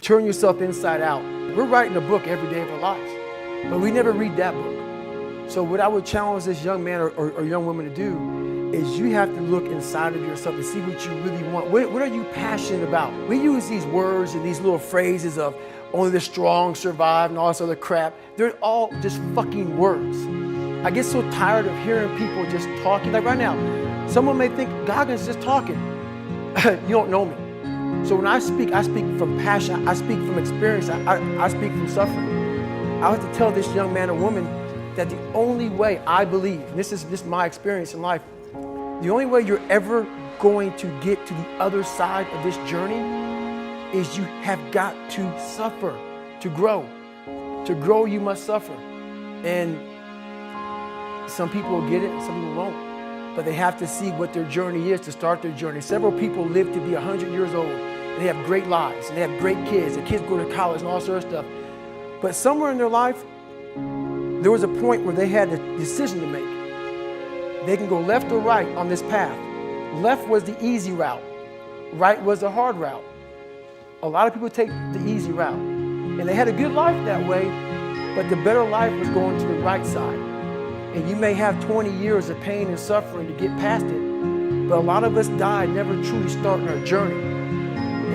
turn yourself inside out. We're writing a book every day of our lives, but we never read that book. So what I would challenge this young man or young woman to do is you have to look inside of yourself and see what you really want. What are you passionate about? We use these words and these little phrases of only the strong survive and all this other crap. They're all just fucking words. I get so tired of hearing people just talking. Like right now, someone may think Goggins is just talking. You don't know me. So when I speak from passion, I speak from experience, I speak from suffering. I have to tell this young man or woman that the only way I believe, and this is my experience in life, the only way you're ever going to get to the other side of this journey is you have got to suffer to grow. To grow, you must suffer. And some people will get it, and some people won't. But they have to see what their journey is to start their journey. Several people live to be 100 years old, and they have great lives, and they have great kids, and kids go to college and all sorts of stuff. But somewhere in their life, there was a point where they had a decision to make. They can go left or right on this path. Left was the easy route. Right was the hard route. A lot of people take the easy route. And they had a good life that way, but the better life was going to the right side. And you may have 20 years of pain and suffering to get past it, but a lot of us die never truly starting our journey.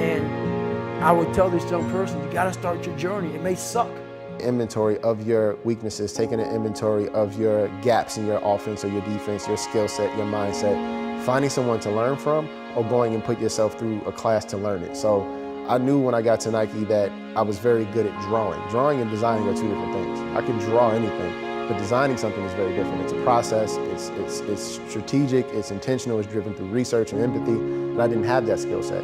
And I would tell this young person, you gotta start your journey. It may suck. Inventory of your weaknesses, taking an inventory of your gaps in your offense or your defense, your skill set, your mindset, finding someone to learn from, or going and put yourself through a class to learn it. So I knew when I got to Nike that I was very good at drawing. Drawing and designing are two different things. I can draw anything, but designing something is very different. It's a process, it's strategic, it's intentional, it's driven through research and empathy, and I didn't have that skill set.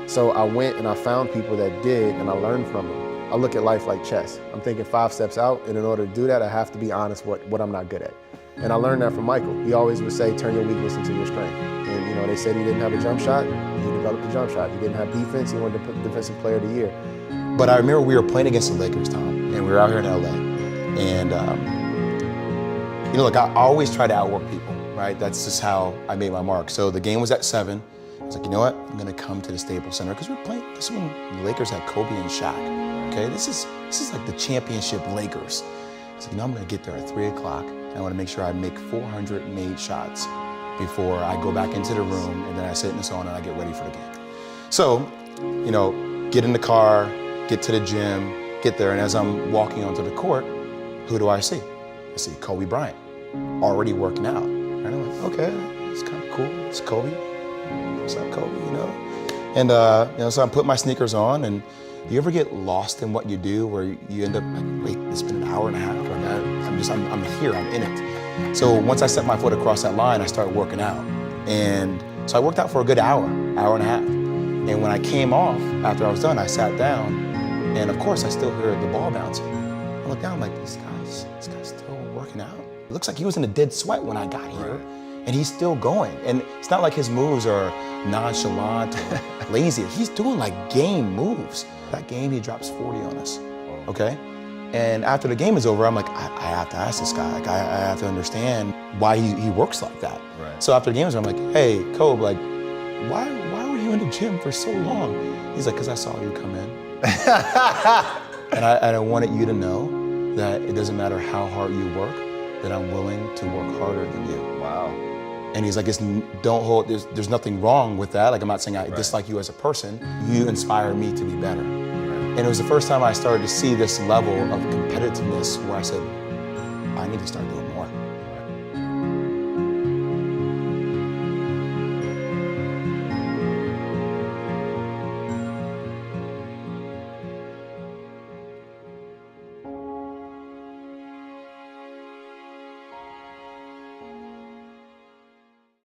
So I went and I found people that did, and I learned from them. I look at life like chess. I'm thinking 5 steps out, and in order to do that, I have to be honest what I'm not good at. And I learned that from Michael. He always would say, turn your weakness into your strength. And you know, they said he didn't have a jump shot, he developed a jump shot. He didn't have defense, he wanted to put Defensive Player of the Year. But I remember we were playing against the Lakers, Tom, and we were out here in LA. And you know, look, I always try to outwork people, right? That's just how I made my mark. So the game was at 7. I was like, you know what? I'm gonna come to the Staples Center, because we're playing, this is when the Lakers had Kobe and Shaq. Okay, this is like the championship Lakers. I was like, you know, I'm gonna get there at 3 o'clock, and I wanna make sure I make 400 made shots before I go back into the room, and then I sit in the sauna and I get ready for the game. So, you know, get in the car, get to the gym, get there, and as I'm walking onto the court, who do I see? I see Kobe Bryant, already working out. And I'm like, okay, it's kind of cool, it's Kobe. What's up, Kobe, you know? And you know, so I put my sneakers on, and you ever get lost in what you do where you end up like, wait, it's been an hour and a half, like I'm here, I'm in it. So once I set my foot across that line, I started working out. And so I worked out for a good hour and a half. And when I came off, after I was done, I sat down, and of course I still hear the ball bouncing. I look down, I'm like, this guy's still working out. It looks like he was in a dead sweat when I got here. And he's still going. And it's not like his moves are nonchalant, lazy. He's doing like game moves. That game, he drops 40 on us, okay? And after the game is over, I'm like, I have to ask this guy. Like, I have to understand why he works like that. Right. So after the game is over, I'm like, hey, Kobe, like, why were you in the gym for so long? He's like, because I saw you come in. And I wanted you to know that it doesn't matter how hard you work, that I'm willing to work harder than you. Wow. And he's like, there's nothing wrong with that. Like, I'm not saying I dislike you as a person. You inspire me to be better. And it was the first time I started to see this level of competitiveness where I said, I need to start doing more.